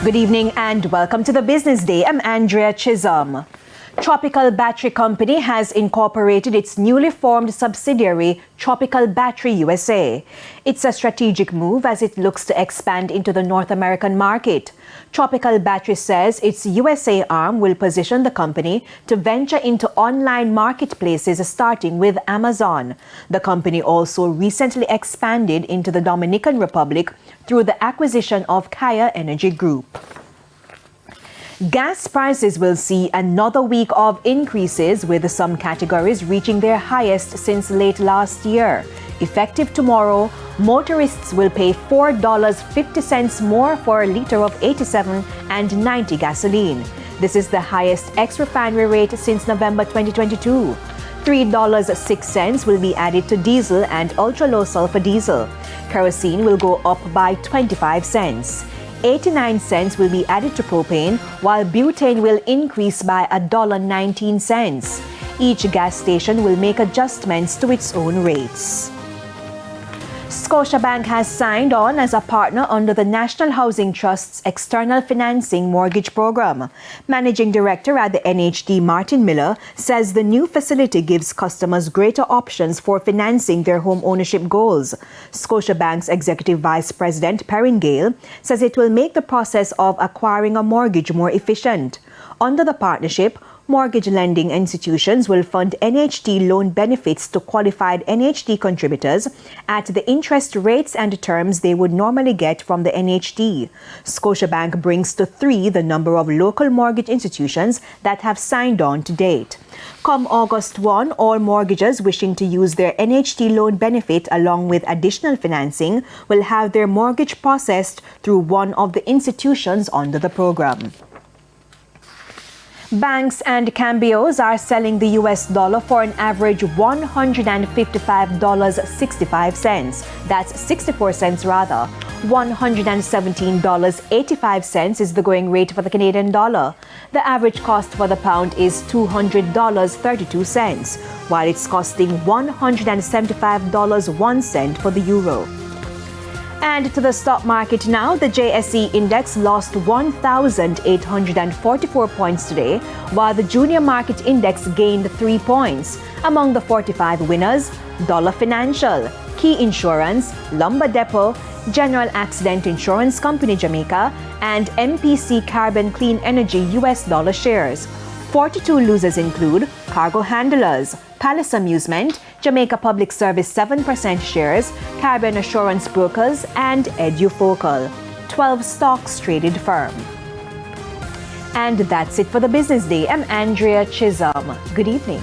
Good evening and welcome to the Business Day. I'm Andrea Chisholm. Tropical Battery Company has incorporated its newly formed subsidiary, Tropical Battery USA. It's a strategic move as it looks to expand into the North American market. Tropical Battery says its USA arm will position the company to venture into online marketplaces starting with Amazon. The company also recently expanded into the Dominican Republic through the acquisition of Kaya Energy Group. Gas prices will see another week of increases, with some categories reaching their highest since late last year. Effective tomorrow, motorists will pay $4.50 more for a liter of 87 and 90 gasoline. This is the highest ex-refinery rate since November 2022. $3.06 will be added to diesel and ultra-low sulfur diesel. Kerosene will go up by 25 cents. 89 cents will be added to propane, while butane will increase by $1.19. Each gas station will make adjustments to its own rates. Scotiabank has signed on as a partner under the National Housing Trust's External Financing Mortgage Program. Managing Director at the NHD, Martin Miller, says the new facility gives customers greater options for financing their home ownership goals. Scotiabank's Executive Vice President, Perrin Gale, says it will make the process of acquiring a mortgage more efficient. Under the partnership, mortgage lending institutions will fund NHD loan benefits to qualified NHD contributors at the interest rates and terms they would normally get from the NHD. Scotiabank brings to 3 the number of local mortgage institutions that have signed on to date. Come August 1, all mortgagors wishing to use their NHD loan benefit along with additional financing will have their mortgage processed through one of the institutions under the program. Banks and cambios are selling the US dollar for an average $155.65. That's 64 cents rather. $117.85 is the going rate for the Canadian dollar. The average cost for the pound is $200.32, while it's costing $175.01 for the euro. And to the stock market now, the JSE index lost 1,844 points today, while the junior market index gained 3 points. Among the 45 winners, Dollar Financial, Key Insurance, Lumber Depot, General Accident Insurance Company Jamaica, and MPC Carbon Clean Energy US dollar shares. 42 losers include Cargo Handlers, Palace Amusement, Jamaica Public Service 7% shares, Caribbean Assurance Brokers, and Edufocal. 12 stocks traded firm. And that's it for the Business Day. I'm Andrea Chisholm. Good evening.